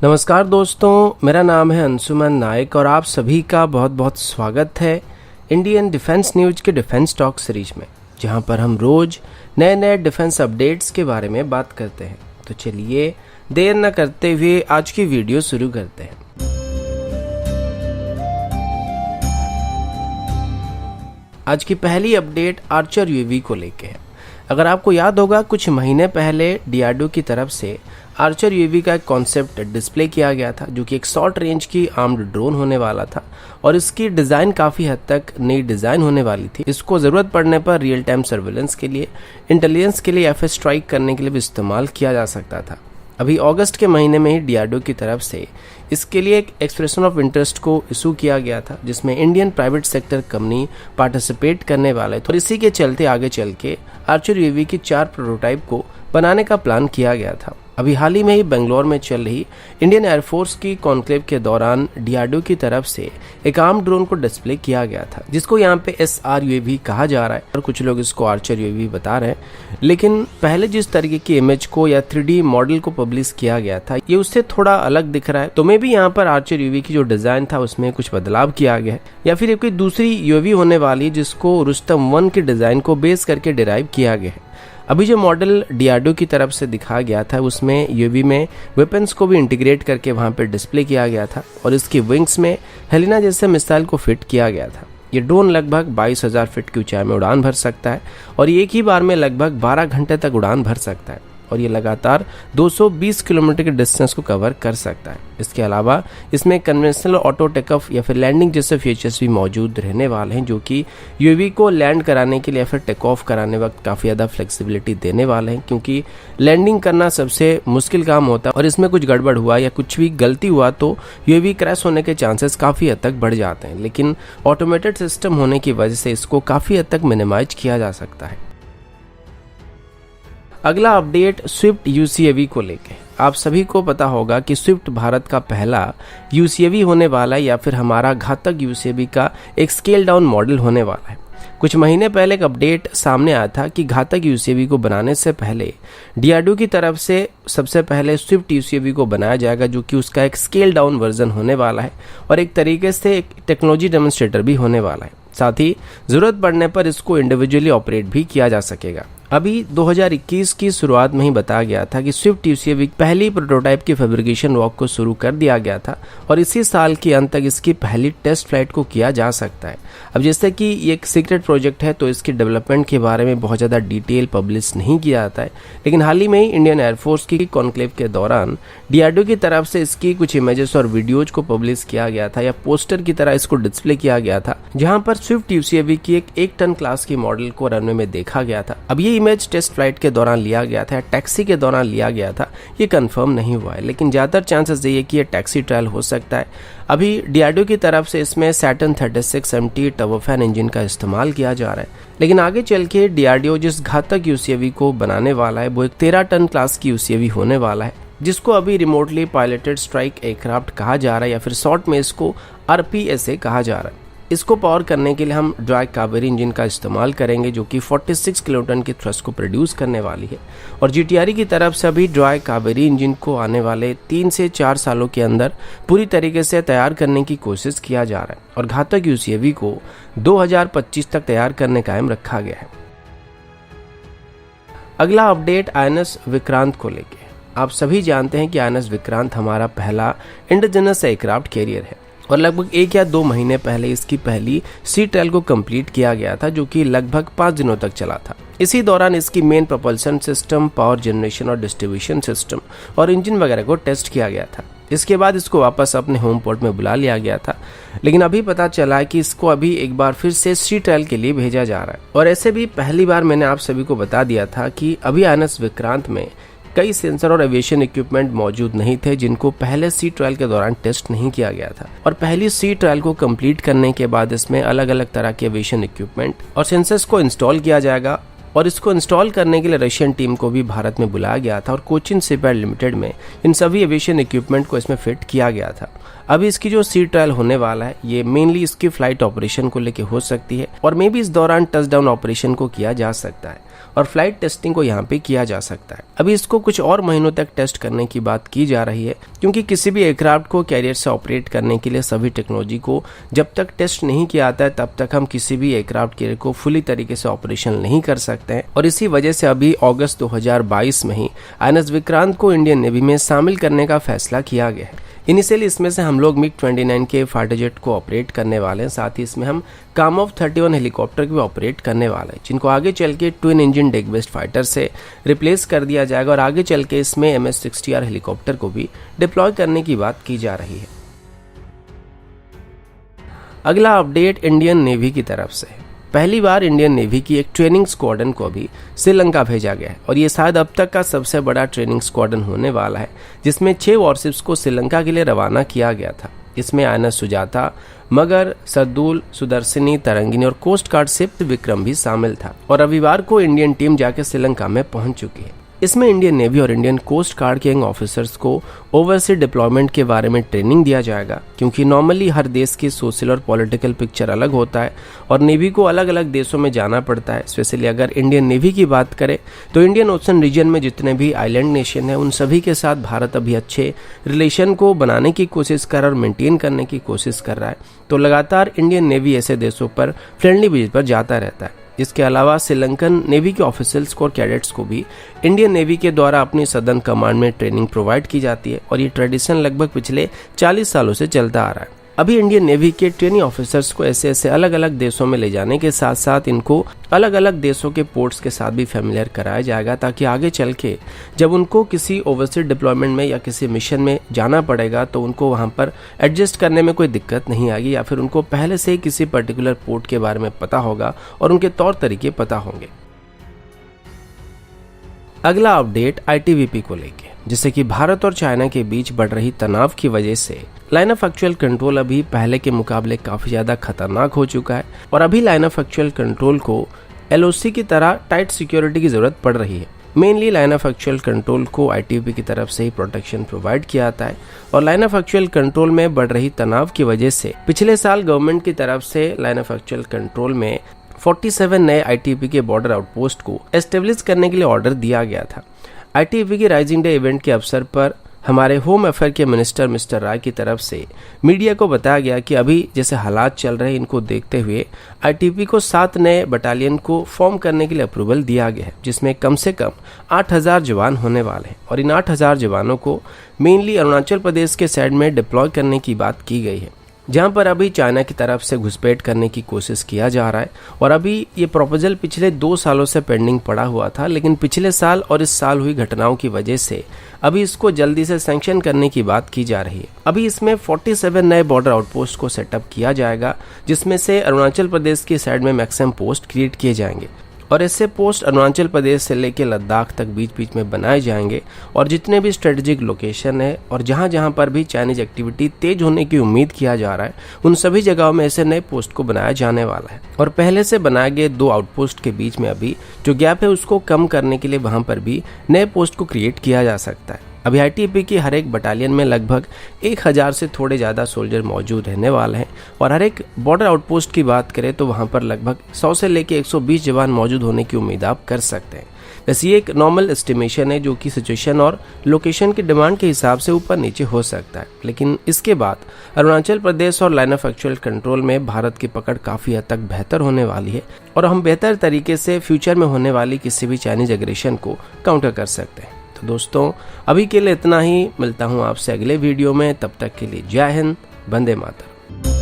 नमस्कार दोस्तों, मेरा नाम है अंशुमन नायक और आप सभी का बहुत बहुत स्वागत है इंडियन डिफेंस न्यूज के डिफेंस टॉक सीरीज में, जहां पर हम रोज नए नए डिफेंस अपडेट्स के बारे में बात करते हैं। तो चलिए देर न करते हुए आज की वीडियो शुरू करते हैं। आज की पहली अपडेट आर्चर यूएवी को लेके है। अगर आपको याद होगा, कुछ महीने पहले डीआरडीओ की तरफ से आर्चर यूएवी का एक कॉन्सेप्ट डिस्प्ले किया गया था, जो कि एक शॉर्ट रेंज की आर्म्ड ड्रोन होने वाला था और इसकी डिज़ाइन काफ़ी हद तक नई डिज़ाइन होने वाली थी। इसको ज़रूरत पड़ने पर रियल टाइम सर्वेलेंस के लिए, इंटेलिजेंस के लिए या फिर स्ट्राइक करने के लिए भी इस्तेमाल किया जा सकता था। अभी अगस्त के महीने में ही डीआरडीओ की तरफ से इसके लिए एक एक्सप्रेशन ऑफ इंटरेस्ट को इशू किया गया था, जिसमें Indian private sector company participate करने वाले थे और इसी के चलते आगे चल के आर्चर यूएवी की 4 प्रोटोटाइप को बनाने का प्लान किया गया था। अभी हाल ही में ही बेंगलोर में चल रही इंडियन एयरफोर्स की कॉन्क्लेव के दौरान डीआरडीओ की तरफ से एक आर्म ड्रोन को डिस्प्ले किया गया था, जिसको यहाँ पे SR यूएवी कहा जा रहा है और कुछ लोग इसको आर्चर यूएवी बता रहे हैं। लेकिन पहले जिस तरीके की इमेज को या 3D मॉडल को पब्लिश किया गया था, ये उससे थोड़ा अलग दिख रहा है। तो मे भी यहाँ पर आर्चर यूएवी की जो डिजाइन था उसमें कुछ बदलाव किया गया है, या फिर कोई दूसरी यूएवी होने वाली है जिसको रुस्तम 1 की डिजाइन को बेस करके डिराइव किया गया है। अभी जो मॉडल डीआरडीओ की तरफ से दिखाया गया था उसमें यूएवी में वेपन्स को भी इंटीग्रेट करके वहां पर डिस्प्ले किया गया था और इसकी विंग्स में हेलिना जैसे मिसाइल को फिट किया गया था। ये ड्रोन लगभग 22,000 फीट की ऊंचाई में उड़ान भर सकता है और एक ही बार में लगभग 12 घंटे तक उड़ान भर सकता है और ये लगातार 220 किलोमीटर के डिस्टेंस को कवर कर सकता है। इसके अलावा इसमें कन्वेंशनल ऑटो टेक ऑफ या फिर लैंडिंग जैसे फीचर्स भी मौजूद रहने वाले हैं, जो कि यूएवी को लैंड कराने के लिए या फिर टेक ऑफ कराने वक्त काफ़ी ज़्यादा फ्लेक्सिबिलिटी देने वाले हैं, क्योंकि लैंडिंग करना सबसे मुश्किल काम होता है और इसमें कुछ गड़बड़ हुआ या कुछ भी गलती हुआ तो यूएवी क्रैश होने के चांसेस काफ़ी हद तक बढ़ जाते हैं। लेकिन ऑटोमेटेड सिस्टम होने की वजह से इसको काफ़ी हद तक मिनिमाइज किया जा सकता है। अगला अपडेट स्विफ्ट यूसीएवी को लेके। आप सभी को पता होगा कि स्विफ्ट भारत का पहला यूसीएवी होने वाला है या फिर हमारा घातक यूसीएवी का एक स्केल डाउन मॉडल होने वाला है। कुछ महीने पहले एक अपडेट सामने आया था कि घातक यूसीएवी को बनाने से पहले डीआरडीओ की तरफ से सबसे पहले स्विफ्ट यूसीएवी को बनाया जाएगा, जो कि उसका एक स्केल डाउन वर्जन होने वाला है और एक तरीके से एक टेक्नोलॉजी डेमोन्स्ट्रेटर भी होने वाला है। साथ ही जरूरत पड़ने पर इसको इंडिविजुअली ऑपरेट भी किया जा सकेगा। अभी 2021 की शुरुआत में ही बताया गया था कि स्विफ्ट यूसीएवी पहली प्रोटोटाइप की फैब्रिकेशन वर्क को शुरू कर दिया गया था और इसी साल के अंत तक इसकी पहली टेस्ट फ्लाइट को किया जा सकता है। अब जैसे कि ये एक सीक्रेट प्रोजेक्ट है तो इसकी डेवलपमेंट के बारे में बहुत ज़्यादा डिटेल पब्लिश नहीं किया जाता है, लेकिन हाल ही में ही इंडियन एयरफोर्स की कॉन्क्लेव के दौरान डीआरडीओ की तरफ से इसकी कुछ इमेजेस और वीडियोज को पब्लिश किया गया था या पोस्टर की तरह इसको डिस्प्ले किया गया था, जहाँ पर स्विफ्ट यूसीएवी की एक टन क्लास की मॉडल को रनवे में देखा गया था। अब ये इमेज टेस्ट फ्लाइट के दौरान लिया गया था, टैक्सी के दौरान लिया गया था, ये कंफर्म नहीं हुआ है, लेकिन ज़्यादातर चांसेस ये कि ये टैक्सी ट्रायल हो सकता है। अभी डीआरडीओ की तरफ से इसमें सैटर्न 36MT टर्बोफैन इंजन का इस्तेमाल किया जा रहा है, लेकिन आगे चल के डीआरडीओ जिस घातक यूसीएवी को बनाने वाला है वो एक 13 टन क्लास की यूसीएवी होने वाला है, जिसको अभी रिमोटली पायलटेड स्ट्राइक एयरक्राफ्ट कहा जा रहा है या फिर शॉर्ट में इसको RPSA कहा जा रहा है। इसको पावर करने के लिए हम ड्राई कावेरी इंजन का इस्तेमाल करेंगे, जो कि 46 किलोटन की थ्रस्ट को प्रोड्यूस करने वाली है और जीटीआरई की तरफ से अभी ड्राई कावेरी इंजन को आने वाले 3 से 4 सालों के अंदर पूरी तरीके से तैयार करने की कोशिश किया जा रहा है और घातक यूसीएवी को 2025 तक तैयार करने का एम रखा गया है। अगला अपडेट INS विक्रांत को लेके। आप सभी जानते हैं कि INS विक्रांत हमारा पहला इंडिजिनस एयरक्राफ्ट कैरियर है और लगभग 1 या 2 महीने पहले इसकी पहली सी ट्रायल को कंप्लीट किया गया था, जो कि लगभग 5 दिनों तक चला था। इसी दौरान इसकी main propulsion system, power generation और डिस्ट्रीब्यूशन सिस्टम और इंजन वगैरह को टेस्ट किया गया था। इसके बाद इसको वापस अपने होम पोर्ट में बुला लिया गया था, लेकिन अभी पता चला है कि इसको अभी एक बार फिर से सी ट्रायल के लिए भेजा जा रहा है। और ऐसे भी पहली बार मैंने आप सभी को बता दिया था कि अभी INS विक्रांत में कई सेंसर और एविएशन इक्विपमेंट मौजूद नहीं थे, जिनको पहले सी ट्रायल के दौरान टेस्ट नहीं किया गया था और पहली सी ट्रायल को कंप्लीट करने के बाद इसमें अलग अलग तरह के एविएशन इक्विपमेंट और सेंसर्स को इंस्टॉल किया जाएगा और इसको इंस्टॉल करने के लिए रशियन टीम को भी भारत में बुलाया गया था और कोचिन शिपयार्ड लिमिटेड में इन सभी एविएशन इक्विपमेंट को इसमें फिट किया गया था। अभी इसकी जो सी ट्रायल होने वाला है ये मेनली इसकी फ्लाइट ऑपरेशन को लेके हो सकती है और मे भी इस दौरान टच डाउन ऑपरेशन को किया जा सकता है और फ्लाइट टेस्टिंग को यहाँ पे किया जा सकता है। अभी इसको कुछ और महीनों तक टेस्ट करने की बात की जा रही है, क्योंकि किसी भी एयरक्राफ्ट को कैरियर से ऑपरेट करने के लिए सभी टेक्नोलॉजी को जब तक टेस्ट नहीं किया आता है तब तक हम किसी भी एयरक्राफ्ट कैरियर को फुली तरीके से ऑपरेशन नहीं कर सकते हैं। और इसी वजह से अभी अगस्त 2022 में ही INS विक्रांत को इंडियन नेवी में शामिल करने का फैसला किया गया है। इनिशियली इसमें से हम लोग MiG-29 के फाइटर जेट को ऑपरेट करने वाले हैं, साथ ही इसमें हम कामोव 31 हेलीकॉप्टर भी ऑपरेट करने वाले हैं, जिनको आगे चल के twin engine deck based fighter से रिप्लेस कर दिया जाएगा और आगे चल के इसमें MS-60R हेलीकॉप्टर को भी डिप्लॉय करने की बात की जा रही है। अगला अपडेट इंडियन नेवी की तरफ से। पहली बार इंडियन नेवी की एक ट्रेनिंग स्क्वाड्रन को अभी श्रीलंका भेजा गया है और ये शायद अब तक का सबसे बड़ा ट्रेनिंग स्क्वाड्रन होने वाला है, जिसमें 6 वॉरशिप्स को श्रीलंका के लिए रवाना किया गया था। इसमें INS सुजाता, मगर, सरदूल, सुदर्शनी, तरंगिनी और कोस्ट गार्ड शिप विक्रम भी शामिल था और रविवार को इंडियन टीम जाके श्रीलंका में पहुंच चुकी है। इसमें इंडियन नेवी और इंडियन कोस्ट गार्ड के यंग ऑफिसर्स को ओवरसीज डिप्लॉयमेंट के बारे में ट्रेनिंग दिया जाएगा, क्योंकि नॉर्मली हर देश की सोशल और पॉलिटिकल पिक्चर अलग होता है और नेवी को अलग अलग देशों में जाना पड़ता है। स्पेशली अगर इंडियन नेवी की बात करें तो इंडियन ओशन रीजन में जितने भी आइलैंड नेशन है उन सभी के साथ भारत अभी अच्छे रिलेशन को बनाने की कोशिश कर और मेंटेन करने की कोशिश कर रहा है, तो लगातार इंडियन नेवी ऐसे देशों पर फ्रेंडली विजिट पर जाता रहता है। इसके अलावा श्रीलंकन नेवी के ऑफिसर्स को और कैडेट्स को भी इंडियन नेवी के द्वारा अपनी सदर्न कमांड में ट्रेनिंग प्रोवाइड की जाती है और ये ट्रेडिशन लगभग पिछले 40 सालों से चलता आ रहा है। अभी इंडियन नेवी के ट्रेनिंग ऑफिसर्स को ऐसे अलग अलग देशों में ले जाने के साथ साथ इनको अलग अलग देशों के पोर्ट्स के साथ भी फेमिलियर कराया जाएगा, ताकि आगे चल के जब उनको किसी ओवरसीज डिप्लॉयमेंट में या किसी मिशन में जाना पड़ेगा तो उनको वहां पर एडजस्ट करने में कोई दिक्कत नहीं आएगी, या फिर उनको पहले से ही किसी पर्टिकुलर पोर्ट के बारे में पता होगा और उनके तौर तरीके पता होंगे। अगला अपडेट ITBP को लेके, जिससे कि भारत और चाइना के बीच बढ़ रही तनाव की वजह से लाइन ऑफ एक्चुअल कंट्रोल अभी पहले के मुकाबले काफी ज्यादा खतरनाक हो चुका है और अभी लाइन ऑफ एक्चुअल कंट्रोल को LOC की तरह टाइट सिक्योरिटी की जरूरत पड़ रही है। Mainly line of actual control को ITBP की तरफ से ही प्रोटेक्शन प्रोवाइड किया जाता है और लाइन ऑफ एक्चुअल कंट्रोल में बढ़ रही तनाव की वजह से पिछले साल गवर्नमेंट की तरफ से लाइन ऑफ एक्चुअल कंट्रोल में 47 नए ITBP के बॉर्डर आउटपोस्ट को एस्टेब्लिश करने के लिए ऑर्डर दिया गया था। ITBP के राइजिंग डे इवेंट के अवसर पर हमारे होम अफेयर के मिनिस्टर मिस्टर राय की तरफ से मीडिया को बताया गया कि अभी जैसे हालात चल रहे हैं इनको देखते हुए ITBP को 7 नए बटालियन को फॉर्म करने के लिए अप्रूवल दिया गया है, जिसमें कम से कम 8000 जवान होने वाले हैं और इन 8000 जवानों को मेनली अरुणाचल प्रदेश के साइड में डिप्लॉय करने की बात की गई है, जहां पर अभी चाइना की तरफ से घुसपैठ करने की कोशिश किया जा रहा है। और अभी ये प्रपोजल पिछले 2 सालों से पेंडिंग पड़ा हुआ था, लेकिन पिछले साल और इस साल हुई घटनाओं की वजह से अभी इसको जल्दी से सैंक्शन करने की बात की जा रही है। अभी इसमें 47 नए बॉर्डर आउटपोस्ट को सेटअप किया जाएगा, जिसमें से अरुणाचल प्रदेश की साइड में मैक्सिमम पोस्ट क्रिएट किए जाएंगे और ऐसे पोस्ट अरुणाचल प्रदेश से लेकर लद्दाख तक बीच बीच में बनाए जाएंगे और जितने भी स्ट्रेटेजिक लोकेशन है और जहां जहां पर भी चाइनीज एक्टिविटी तेज होने की उम्मीद किया जा रहा है उन सभी जगहों में ऐसे नए पोस्ट को बनाया जाने वाला है। और पहले से बनाए गए 2 आउटपोस्ट के बीच में अभी जो गैप है उसको कम करने के लिए वहां पर भी नए पोस्ट को क्रिएट किया जा सकता है। अभी ITBP की हर एक बटालियन में लगभग 1000 से थोड़े ज़्यादा सोल्जर मौजूद रहने वाले हैं और हर एक बॉर्डर आउटपोस्ट की बात करें तो वहां पर लगभग 100 से लेकर 120 जवान मौजूद होने की उम्मीद आप कर सकते हैं। वैसे ये एक नॉर्मल एस्टिमेशन है जो कि सिचुएशन और लोकेशन की डिमांड के हिसाब से ऊपर नीचे हो सकता है, लेकिन इसके बाद अरुणाचल प्रदेश और लाइन ऑफ एक्चुअल कंट्रोल में भारत की पकड़ काफ़ी हद तक बेहतर होने वाली है और हम बेहतर तरीके से फ्यूचर में होने वाली किसी भी चाइनीज एग्रेशन को काउंटर कर सकते हैं। तो दोस्तों अभी के लिए इतना ही, मिलता हूँ आपसे अगले वीडियो में, तब तक के लिए जय हिंद, वंदे मातरम।